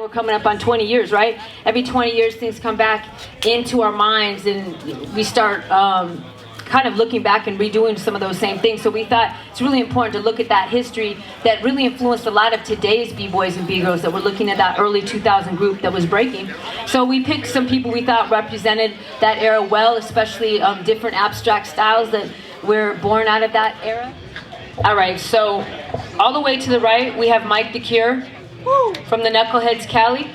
we're coming up on 20 years, right? Every 20 years, things come back into our minds, and we start kind of looking back and redoing some of those same things. So we thought it's really important to look at that history that really influenced a lot of today's B-boys and B-girls, that we're looking at that early 2000 group that was breaking. So we picked some people we thought represented that era well, especially different abstract styles that were born out of that era. All right, so all the way to the right, we have Mike the Cure from the Knuckleheads Cali.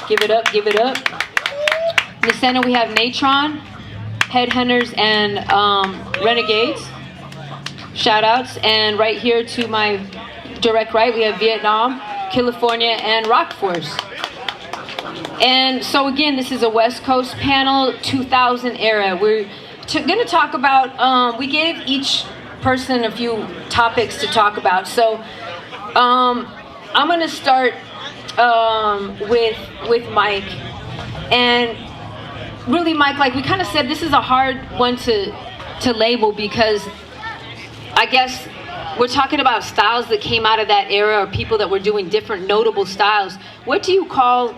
Give it up, give it up. In the center, we have Naytron, Headhunters, and Renegades. Shout outs. And right here to my direct right, we have Vietnam, California, and Rock Force. And so again, this is a West Coast panel, 2000 era. We're going to talk about, we gave each person a few topics to talk about. So I'm going to start with Mike. And really, Mike, like we kind of said, this is a hard one to label, because I guess we're talking about styles that came out of that era, or people that were doing different notable styles. What do you call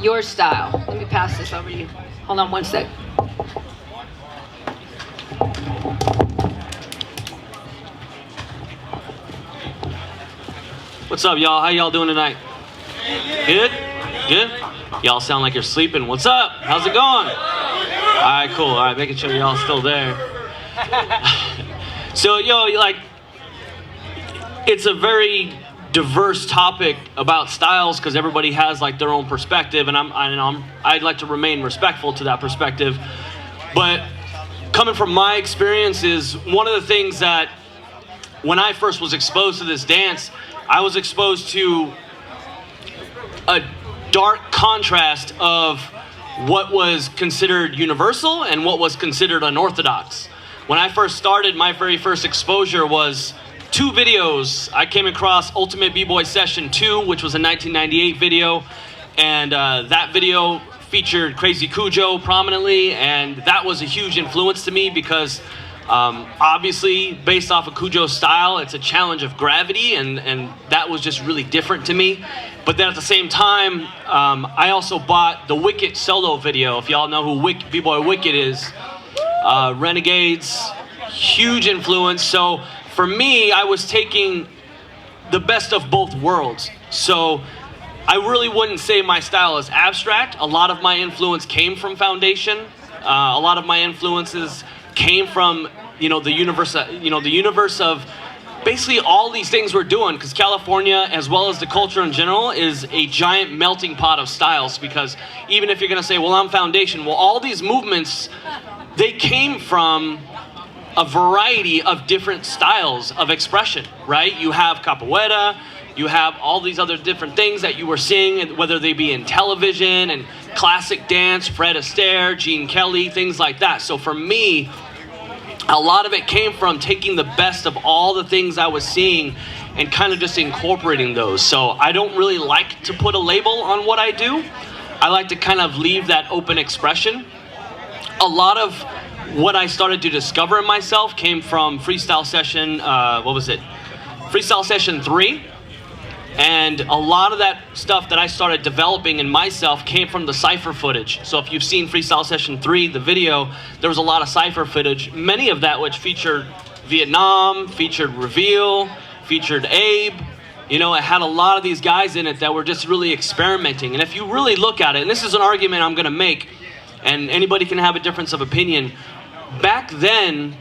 your style? Let me pass this over to you. Hold on one sec. What's up, y'all? How y'all doing tonight? Good? Good? Y'all sound like you're sleeping. What's up? How's it going? All right, cool. All right, making sure y'all still there. So, like, it's a very diverse topic about styles, because everybody has like their own perspective, and I'd like to remain respectful to that perspective. But coming from my experiences, one of the things that when I first was exposed to this dance, I was exposed to a dark contrast of what was considered universal and what was considered unorthodox. When I first started, my very first exposure was 2 videos. I came across Ultimate B-Boy Session 2, which was a 1998 video, and that video featured Crazy Cujo prominently, and that was a huge influence to me, because obviously, based off of Cujo's style, it's a challenge of gravity, and that was just really different to me. But then at the same time, I also bought the Wicked solo video. If y'all know who B-Boy Wicked is, Renegades, huge influence. So for me, I was taking the best of both worlds. So I really wouldn't say my style is abstract. A lot of my influence came from Foundation. A lot of my influences came from the universe of basically all these things we're doing, because California, as well as the culture in general, is a giant melting pot of styles. Because even if you're going to say, well, I'm Foundation, well, all these movements, they came from a variety of different styles of expression, right? You have capoeira, you have all these other different things that you were seeing, whether they be in television and classic dance, Fred Astaire, Gene Kelly, things like that. So for me, a lot of it came from taking the best of all the things I was seeing and kind of just incorporating those. So I don't really like to put a label on what I do. I like to kind of leave that open expression. A lot of what I started to discover in myself came from Freestyle Session, Freestyle Session 3. And a lot of that stuff that I started developing in myself came from the cypher footage. So if you've seen Freestyle Session 3, the video, there was a lot of cypher footage, many of that which featured Vietnam, featured Reveal, featured Abe. It had a lot of these guys in it that were just really experimenting. And if you really look at it, and this is an argument I'm going to make, and anybody can have a difference of opinion, back then,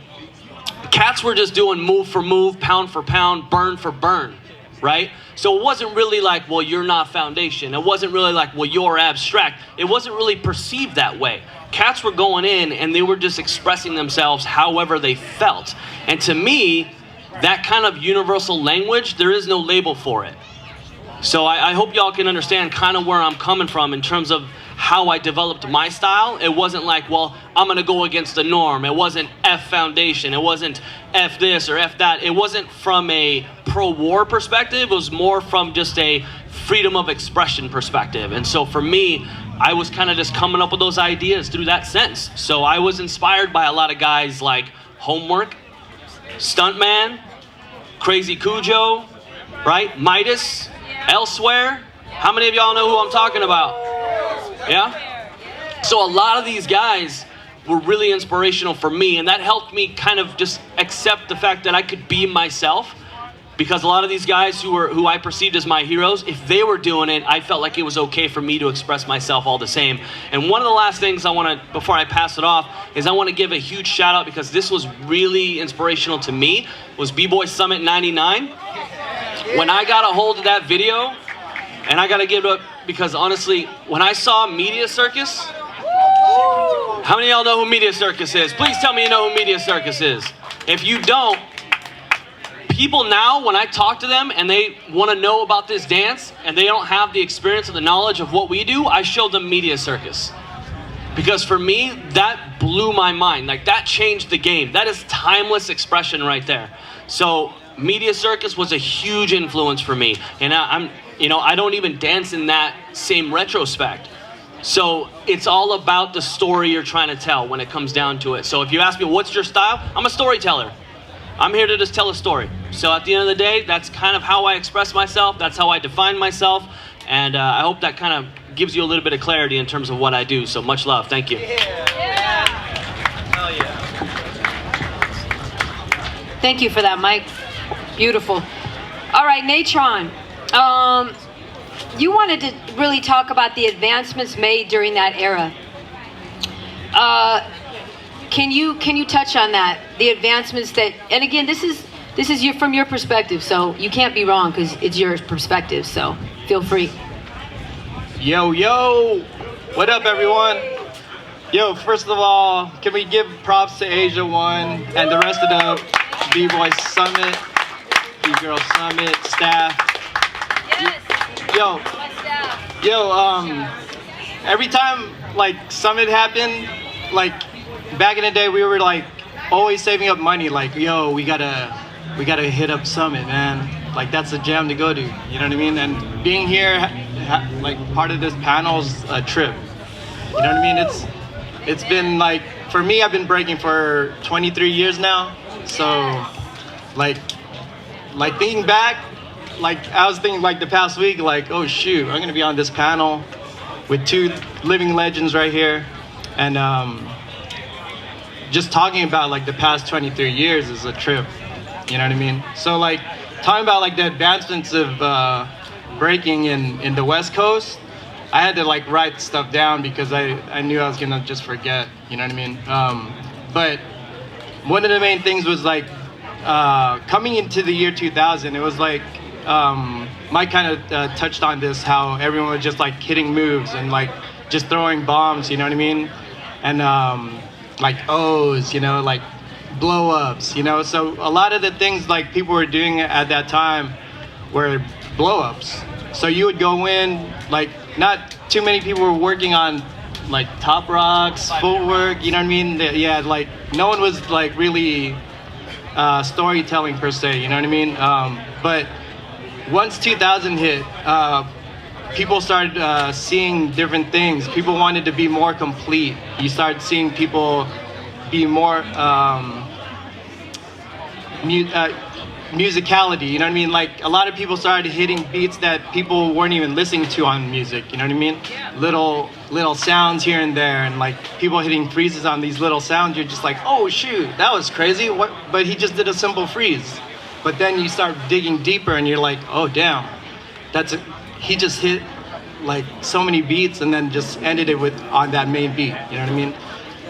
cats were just doing move for move, pound for pound, burn for burn, right? So it wasn't really like, well, you're not Foundation. It wasn't really like, well, you're abstract. It wasn't really perceived that way. Cats were going in and they were just expressing themselves however they felt. And to me, that kind of universal language, there is no label for it. So I hope y'all can understand kind of where I'm coming from in terms of how I developed my style. It wasn't like, well, I'm going to go against the norm. It wasn't F Foundation. It wasn't F this or F that. It wasn't from a pro-war perspective. It was more from just a freedom of expression perspective. And so for me, I was kind of just coming up with those ideas through that sense. So I was inspired by a lot of guys like Homework, Stuntman, Crazy Cujo, right? Midas, Elsewhere, How many of y'all know who I'm talking about? Yeah? So a lot of these guys were really inspirational for me, and that helped me kind of just accept the fact that I could be myself, because a lot of these guys who I perceived as my heroes, if they were doing it, I felt like it was okay for me to express myself all the same. And one of the last things I want to, before I pass it off, is I want to give a huge shout out, because this was really inspirational to me, was Bboy Summit 99. When I got a hold of that video, and I got to give it up, because honestly, when I saw Media Circus, how many of y'all know who Media Circus is? Please tell me you know who Media Circus is. If you don't, people now, when I talk to them and they want to know about this dance and they don't have the experience or the knowledge of what we do, I show them Media Circus. Because for me, that blew my mind. Like, that changed the game. That is timeless expression right there. So Media Circus was a huge influence for me. And I don't even dance in that same retrospect. So it's all about the story you're trying to tell when it comes down to it. So if you ask me, what's your style? I'm a storyteller. I'm here to just tell a story. So at the end of the day, that's kind of how I express myself. That's how I define myself. And I hope that kind of gives you a little bit of clarity in terms of what I do. So much love. Thank you. Yeah. Hell yeah. Thank you for that, Mike. Beautiful. All right, Naytron. You wanted to really talk about the advancements made during that era. Can you touch on that? The advancements that, and again, this is from your perspective, so you can't be wrong because it's your perspective. So feel free. Yo, what up, everyone? Yo, first of all, can we give props to Asia One and the rest of the B-Boy Summit, Bgirl Summit staff? Yes. Every time like Summit happened, like back in the day, we were like always saving up money. Like, yo, we gotta hit up Summit, man. Like, that's a jam to go to. You know what I mean? And being here, like part of this panel's a trip. You know what I mean? It's been like, for me, I've been breaking for 23 years now. So, like thinking back, like I was thinking like the past week, like, oh shoot, I'm gonna be on this panel with two living legends right here, and just talking about like the past 23 years is a trip. You know what I mean? So like talking about like the advancements of breaking in the West Coast, I had to like write stuff down because I knew I was gonna just forget. You know what I mean? But one of the main things was like coming into the year 2000. It was like Mike kind of touched on this, how everyone was just like hitting moves and like just throwing bombs. You know what I mean? And like O's, you know, like blow ups. You know, so a lot of the things like people were doing at that time were blow ups. So you would go in, like not too many people were working on like top rocks, footwork, you know what I mean? Yeah, like no one was like really storytelling per se, you know what I mean? But once 2000 hit, people started seeing different things. People wanted to be more complete. You started seeing people be more musicality, you know what I mean? Like a lot of people started hitting beats that people weren't even listening to on music, you know what I mean? Little sounds here and there, and like people hitting freezes on these little sounds. You're just like, oh shoot, that was crazy. What? But he just did a simple freeze. But then you start digging deeper and you're like, oh damn, he just hit like so many beats and then just ended it with on that main beat, you know what I mean?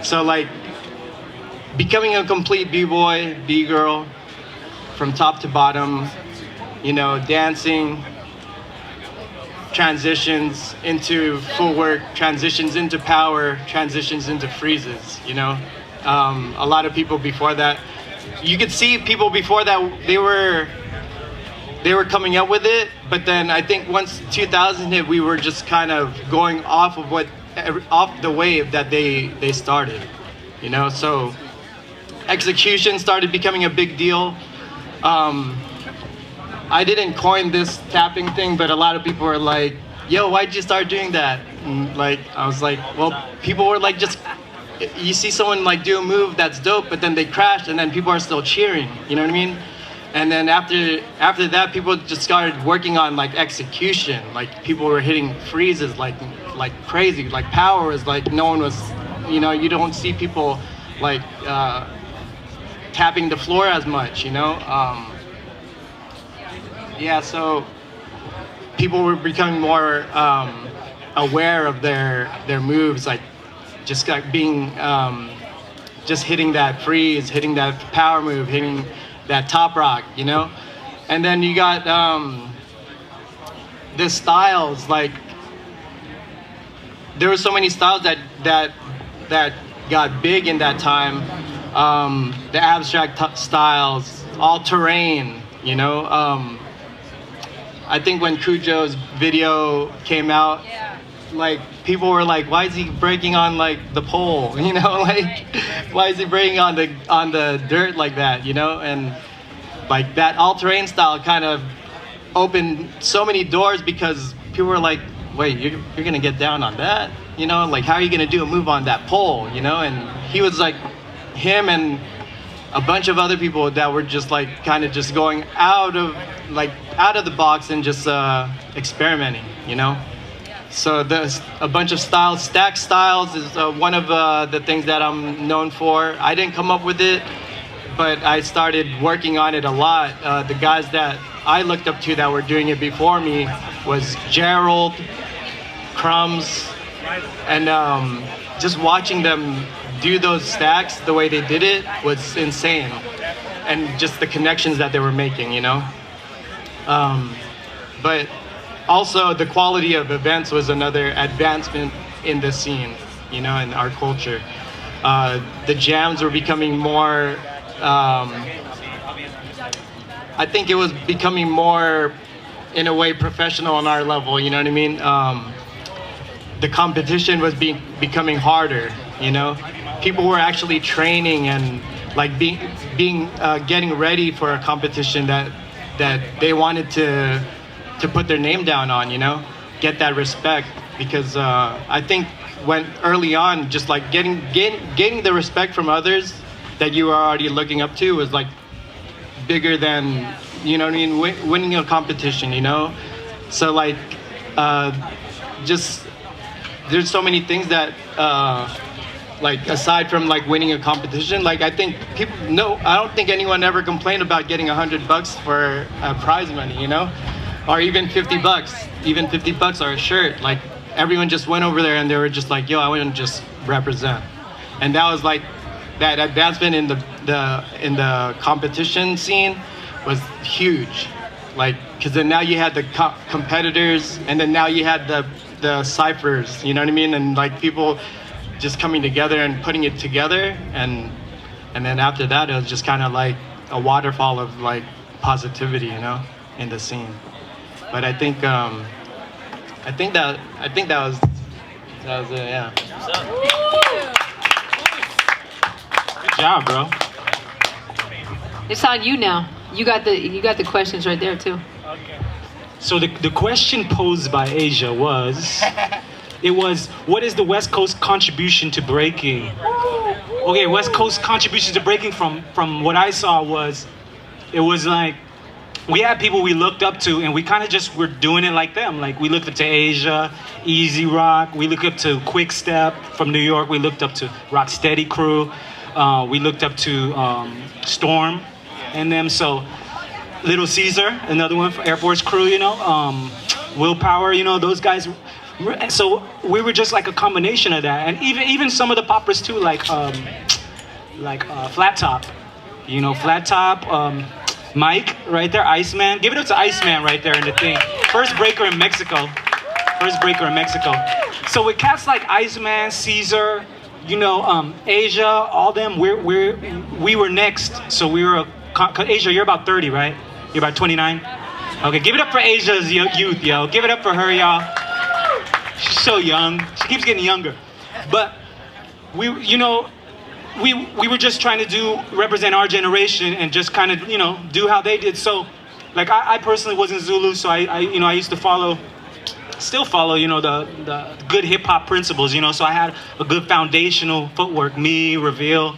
So like becoming a complete B-boy, B-girl, from top to bottom, you know, dancing, transitions into footwork, transitions into power, transitions into freezes, you know. A lot of people before that, you could see people before that, they were coming up with it, but then I think once 2000 hit, we were just kind of going off the wave that they started, you know. So execution started becoming a big deal. I didn't coin this tapping thing, but a lot of people were like, yo, why'd you start doing that? And like, I was like, well, people were like, just, you see someone like do a move that's dope, but then they crash and then people are still cheering, you know what I mean? And then after that, people just started working on like execution. Like people were hitting freezes like crazy. Like power was like no one was, you know, you don't see people like tapping the floor as much, you know. Yeah, so people were becoming more aware of their moves, like just like being just hitting that freeze, hitting that power move, hitting that top rock, you know. And then you got the styles, like there were so many styles that got big in that time. The abstract styles, all terrain, you know. I think when Cujo's video came out, like people were like, why is he breaking on like the pole, you know, like why is he breaking on the dirt like that, you know? And like that all-terrain style kind of opened so many doors because people were like, wait, you're gonna get down on that, you know, like how are you gonna do a move on that pole, you know? And he was like, him and a bunch of other people that were just like kind of just going out of the box and just experimenting, you know. So there's a bunch of styles. Stack styles is one of the things that I'm known for. I didn't come up with it, but I started working on it a lot. The guys that I looked up to that were doing it before me was Gerald, Crumbs, and just watching them do those stacks the way they did it was insane. And just the connections that they were making, you know. But also, the quality of events was another advancement in the scene, you know, in our culture. The jams were becoming more, I think it was becoming more, in a way, professional on our level, you know what I mean? The competition was becoming harder, you know? People were actually training and like getting ready for a competition that they wanted to put their name down on, you know, get that respect, because I think when early on, just like getting the respect from others that you are already looking up to was like bigger than, you know what I mean, winning a competition, you know. So like just there's so many things that like aside from like winning a competition, like I think people I don't think anyone ever complained about getting $100 for prize money, you know. Or even $50 or a shirt. Like everyone just went over there and they were just like, yo, I want to just represent. And that was like that advancement in the competition scene was huge. Like, because then now you had the competitors, and then now you had the ciphers, you know what I mean? And like people just coming together and putting it together, and then after that it was just kind of like a waterfall of like positivity, you know, in the scene. But I think that was it, yeah. Good job, bro. It's on you now. You got the questions right there too. So the question posed by Asia was, what is the West Coast contribution to breaking? Okay, West Coast contribution to breaking from what I saw was, it was like, we had people we looked up to, and we kind of just were doing it like them. Like we looked up to Asia, Easy Rock. We looked up to Quick Step from New York. We looked up to Rocksteady Crew. We looked up to Storm and them. So Little Caesar, another one for Air Force Crew, you know. Willpower, you know, those guys. So we were just like a combination of that. And even some of the poppers too, like Flat Top. You know, Flat Top. Mike, right there, Iceman. Give it up to Iceman right there in the thing. First breaker in Mexico. So with cats like Iceman, Caesar, you know, Asia, all them, we were next. So we were Asia, you're about 30, right? You're about 29? Okay, give it up for Asia's youth, yo. Give it up for her, y'all. She's so young. She keeps getting younger. But we were just trying to represent our generation and just kind of, you know, do how they did. So, like, I personally wasn't Zulu, so I used to still follow, you know, the good hip hop principles, you know. So I had a good foundational footwork. Me, Reveal,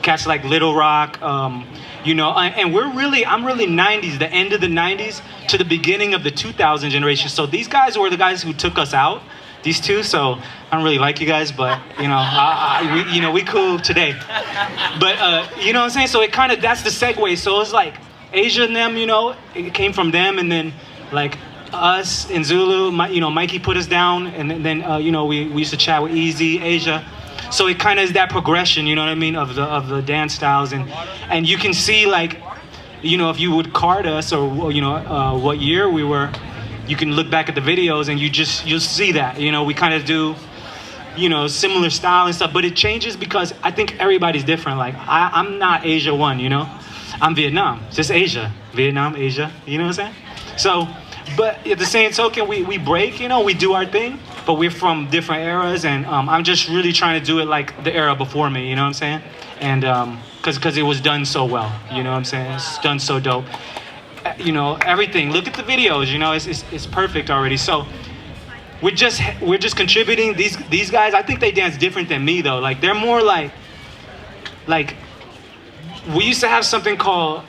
cats like Little Rock, you know, and I'm really 90s, the end of the 90s to the beginning of the 2000 generation. So these guys were the guys who took us out, these two. So I don't really like you guys, but you know, we cool today. But you know what I'm saying? So it kind of, that's the segue. So it's like Asia and them, you know, it came from them, and then like us in Zulu, you know, Mikey put us down, and then you know, we used to chat with Easy, Asia. So it kind of is that progression, you know what I mean, of the dance styles, and you can see, like, you know, if you would card us, or you know, what year we were, you can look back at the videos and you'll see that, you know, we kind of do, you know, similar style and stuff, but it changes because I think everybody's different. Like I'm not Asia 1, you know, I'm Vietnam, just Asia, Vietnam, Asia, you know what I'm saying? So, but at the same token, we break, you know, we do our thing, but we're from different eras, and I'm just really trying to do it like the era before me, you know what I'm saying? And because it was done so well, you know what I'm saying? It's done so dope. You know, everything. Look at the videos, you know, it's perfect already. So we're just contributing. These guys, I think they dance different than me though. Like they're more like we used to have something called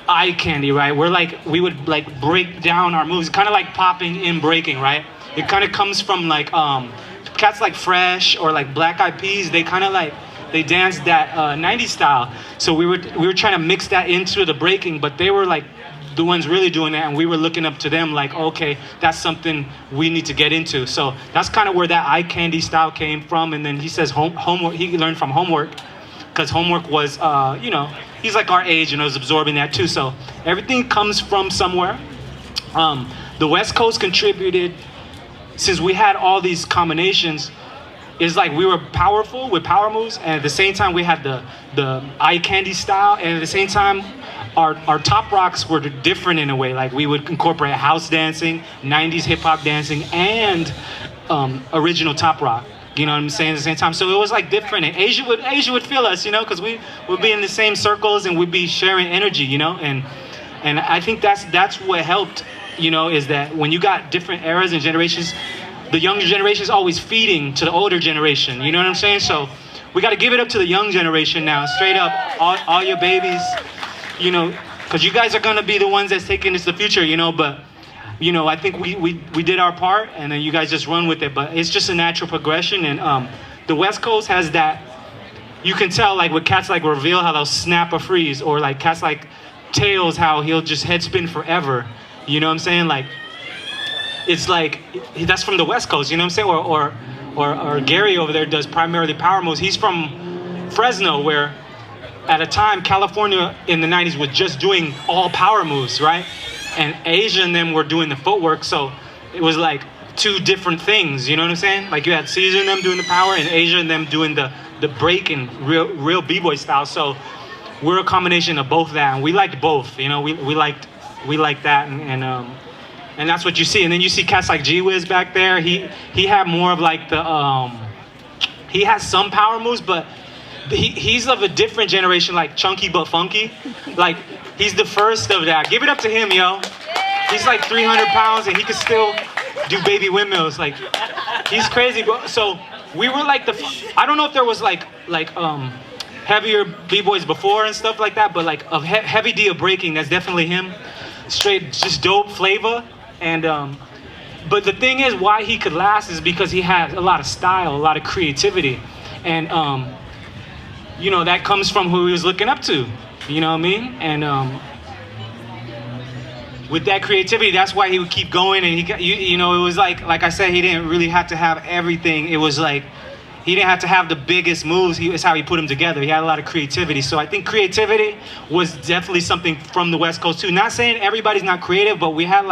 eye candy, right? We would like break down our moves, kind of like popping and breaking, right? It kind of comes from like cats like Fresh or like Black Eyed Peas. They kind of like they danced that 90s style. So we were trying to mix that into the breaking, but they were like the ones really doing that, and we were looking up to them like, okay, that's something we need to get into. So that's kind of where that eye candy style came from. And then he says homework. He learned from Homework, because Homework was, you know, he's like our age and was absorbing that too. So everything comes from somewhere. The West Coast contributed, since we had all these combinations. It's like we were powerful with power moves, and at the same time we had the eye candy style, and at the same time our top rocks were different in a way. Like we would incorporate house dancing, 90s hip hop dancing, and original top rock. You know what I'm saying? At the same time, so it was like different. And Asia would feel us, you know, because we would be in the same circles and we'd be sharing energy, you know. And I think that's what helped, you know, is that when you got different eras and generations, the younger generation is always feeding to the older generation. You know what I'm saying? So we got to give it up to the young generation now, straight up, all your babies, you know, because you guys are going to be the ones that's taking us to the future, you know. But, you know, I think we did our part, and then you guys just run with it. But it's just a natural progression. And the West Coast has that, you can tell, like with cats like Reveal, how they'll snap or freeze, or like cats like Tails, how he'll just head spin forever. You know what I'm saying? Like, it's like, that's from the West Coast, you know what I'm saying? Or Gary over there does primarily power moves. He's from Fresno, where at a time, California in the 90s was just doing all power moves, right? And Asia and them were doing the footwork, so it was like two different things, you know what I'm saying? Like you had Caesar and them doing the power, and Asia and them doing the breaking, real B-boy style. So we're a combination of both that, and we liked both, you know, we liked that, and that's what you see. And then you see cats like G-Wiz back there. He had more of like the he has some power moves, but he's of a different generation, like Chunky but Funky. Like he's the first of that. Give it up to him, yo. He's like 300 pounds and he could still do baby windmills. Like he's crazy, bro. So we were like I don't know if there was like heavier B-boys before and stuff like that, but like of heavy D of breaking, that's definitely him. Straight, just dope flavor. And but the thing is, why he could last is because he had a lot of style, a lot of creativity, and you know, that comes from who he was looking up to. You know what I mean? And with that creativity, that's why he would keep going. And you know, it was like I said, he didn't really have to have everything. It was like he didn't have to have the biggest moves. It's how he put them together. He had a lot of creativity. So I think creativity was definitely something from the West Coast too. Not saying everybody's not creative, but we had it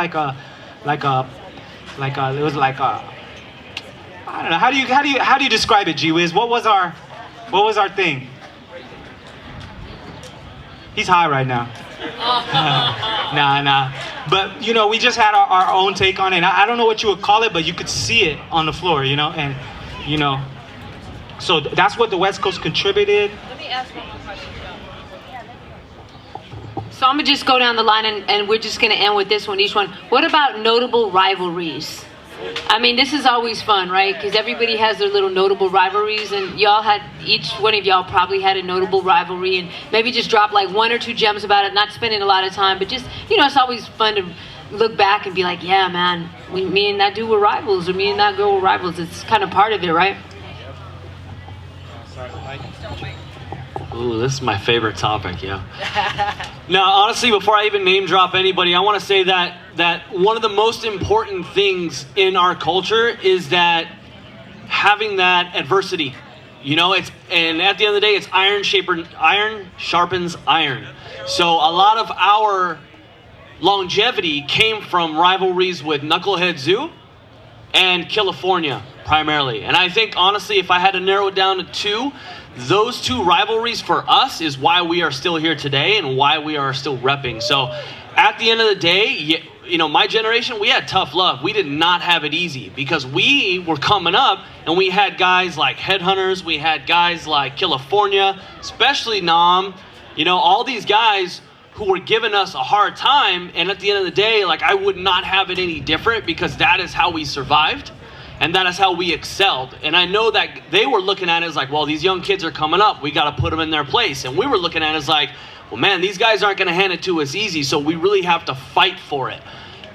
was like a, I don't know, how do you describe it, G-Wiz? What was our thing? He's high right now. Nah. But you know, we just had our own take on it. I don't know what you would call it, but you could see it on the floor, you know, and you know, so that's what the West Coast contributed. Let me ask one more question. So I'm gonna just go down the line, and we're just gonna end with this one, each one. What about notable rivalries? I mean, this is always fun, right? Because everybody has their little notable rivalries, and y'all had, each one of y'all probably had a notable rivalry, and maybe just drop like 1 or 2 gems about it, not spending a lot of time, but just, you know, it's always fun to look back and be like, yeah, man, me and that dude were rivals, or me and that girl were rivals. It's kind of part of it, right? Ooh, this is my favorite topic, yeah. Now, honestly, before I even name drop anybody, I want to say that one of the most important things in our culture is that having that adversity. You know, and at the end of the day, it's iron sharpens iron. So a lot of our longevity came from rivalries with Knucklehead Zoo and California primarily. And I think, honestly, if I had to narrow it down to 2, those 2 rivalries for us is why we are still here today and why we are still repping. So at the end of the day, you know, my generation, we had tough love. We did not have it easy because we were coming up and we had guys like Headhunters, we had guys like California, especially Nam, you know, all these guys who were giving us a hard time. And at the end of the day, like, I would not have it any different because that is how we survived. And that is how we excelled. And I know that they were looking at it as like, well, these young kids are coming up. We got to put them in their place. And we were looking at it as like, well, man, these guys aren't going to hand it to us easy. So we really have to fight for it.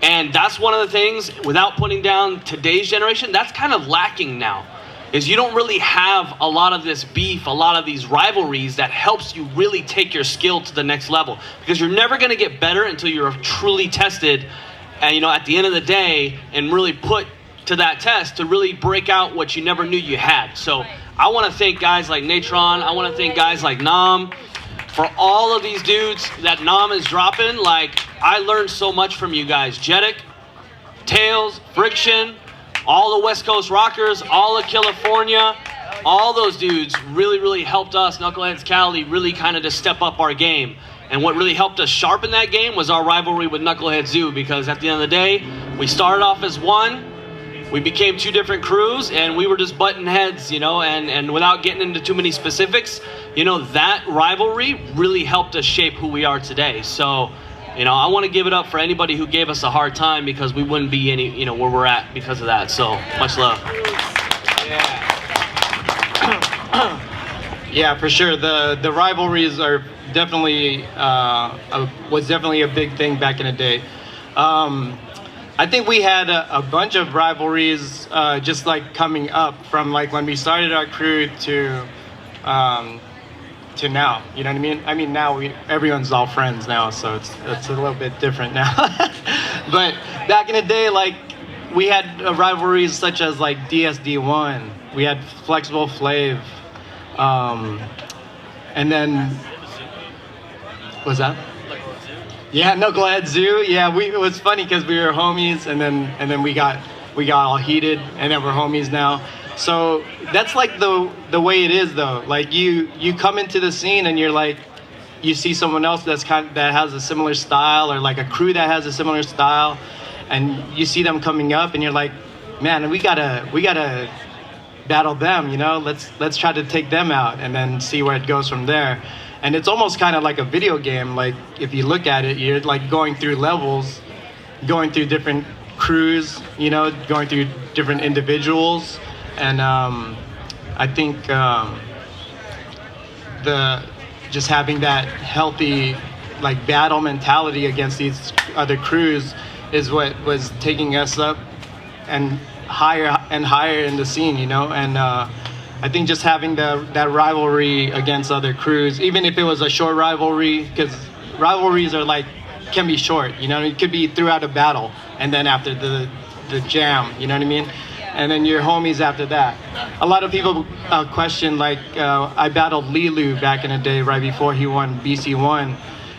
And that's one of the things, without putting down today's generation, that's kind of lacking now. Is you don't really have a lot of this beef, a lot of these rivalries that helps you really take your skill to the next level. Because you're never going to get better until you're truly tested, and, you know, at the end of the day, and really put to that test to really break out what you never knew you had. So I want to thank guys like Naytron. I want to thank guys like Nam. For all of these dudes that Nam is dropping, like, I learned so much from you guys. Jeddick, Tails, Friction, all the West Coast Rockers, all of California, all those dudes really, really helped us, Knuckleheads Cali, really kind of to step up our game. And what really helped us sharpen that game was our rivalry with Knucklehead Zoo, because at the end of the day, we started off as one, we became 2 different crews, and we were just butting heads, you know, and without getting into too many specifics, you know, that rivalry really helped us shape who we are today. So, you know, I want to give it up for anybody who gave us a hard time, because we wouldn't be any, you know, where we're at because of that. So, much love. Yeah. Yeah, for sure. The rivalries are definitely was definitely a big thing back in the day. I think we had a bunch of rivalries just like coming up from like when we started our crew to now. You know what I mean? I mean, now everyone's all friends now, so it's a little bit different now. But back in the day, like, we had rivalries such as like DSD1. We had Flexible Flav, and then what's that? Yeah, Knucklehead Zoo. Yeah, it was funny because we were homies, and then we got all heated, and then we're homies now. So that's like the way it is, though. Like, you come into the scene and you're like, you see someone else that has a similar style, or like a crew that has a similar style, and you see them coming up, and you're like, man, we gotta battle them, you know? Let's try to take them out, and then see where it goes from there. And it's almost kind of like a video game. Like, if you look at it, you're like going through levels, going through different crews, you know, going through different individuals. And I think just having that healthy, like, battle mentality against these other crews is what was taking us up and higher in the scene, you know. And I think just having that rivalry against other crews, even if it was a short rivalry, because rivalries can be short, you know. It could be throughout a battle, and then after the jam, you know what I mean? And then your homies after that. A lot of people question, like, I battled Lilu back in the day, right before he won BC1,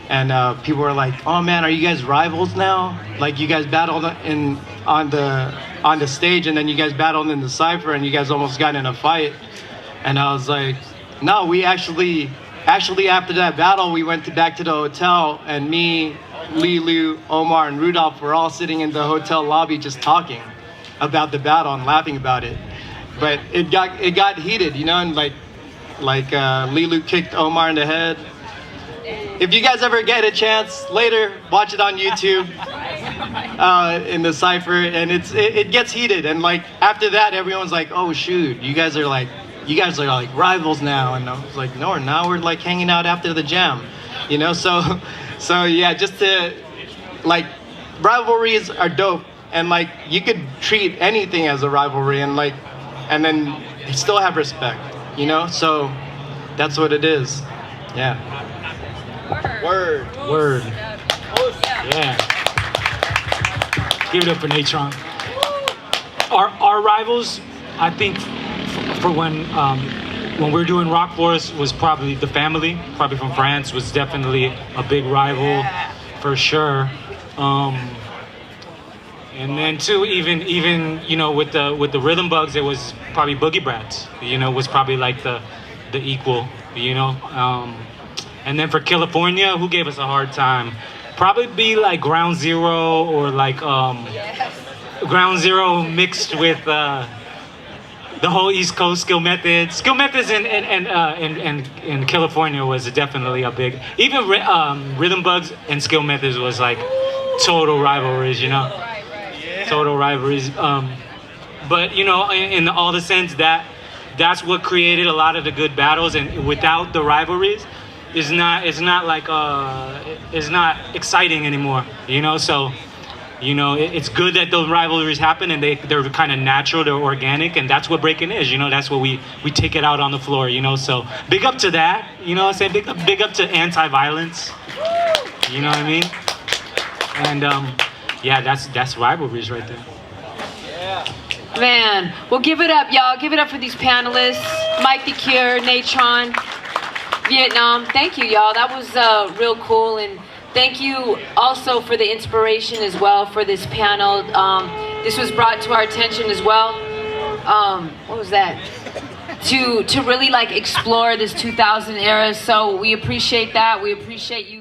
and people were like, "Oh man, are you guys rivals now? Like, you guys battled on the stage, and then you guys battled in the cypher, and you guys almost got in a fight." And I was like, "No, we actually after that battle, we went back to the hotel, and me, Lilu, Omar, and Rudolph were all sitting in the hotel lobby just talking about the battle and laughing about it." But it got heated, you know, and like Lilu kicked Omar in the head. If you guys ever get a chance later, watch it on YouTube. in the cipher, and it gets heated. And like after that, everyone's like, "Oh shoot, you guys are like rivals now." And I was like, "No, now we're like hanging out after the jam," you know. So yeah, just to like rivalries are dope, and like you could treat anything as a rivalry, and then still have respect, you know. So that's what it is. Yeah. Word. Yeah. Give it up for Naytron. Our rivals, I think, for when we're doing Rock Force, was probably the family. Probably from France was definitely a big rival, for sure. And then too, even you know, with the Rhythm Bugs, it was probably Boogie Brats. You know, was probably like the equal. You know. And then for California, who gave us a hard time? Probably be like Ground Zero, or like Ground Zero mixed with the whole East Coast Skill Methods. Skill Methods in California was definitely a big. Even Rhythm Bugs and Skill Methods was like total rivalries, you know. Total rivalries. But you know, in all the sense that's what created a lot of the good battles, and without the rivalries, it's not exciting anymore, you know. So, you know, it's good that those rivalries happen, and they're kind of natural, they're organic, and that's what breaking is, you know. That's what we take it out on the floor, you know. So big up to that, you know what I'm saying. Big up to anti-violence, you know what I mean. And yeah, that's rivalries right there. Man, well, give it up, y'all. Give it up for these panelists: Mike the Cure, Naytron, Vietnam. Thank you, y'all. That was real cool, and thank you also for the inspiration as well for this panel. This was brought to our attention as well. What was that? To really like explore this 2000 era. So we appreciate that. We appreciate you.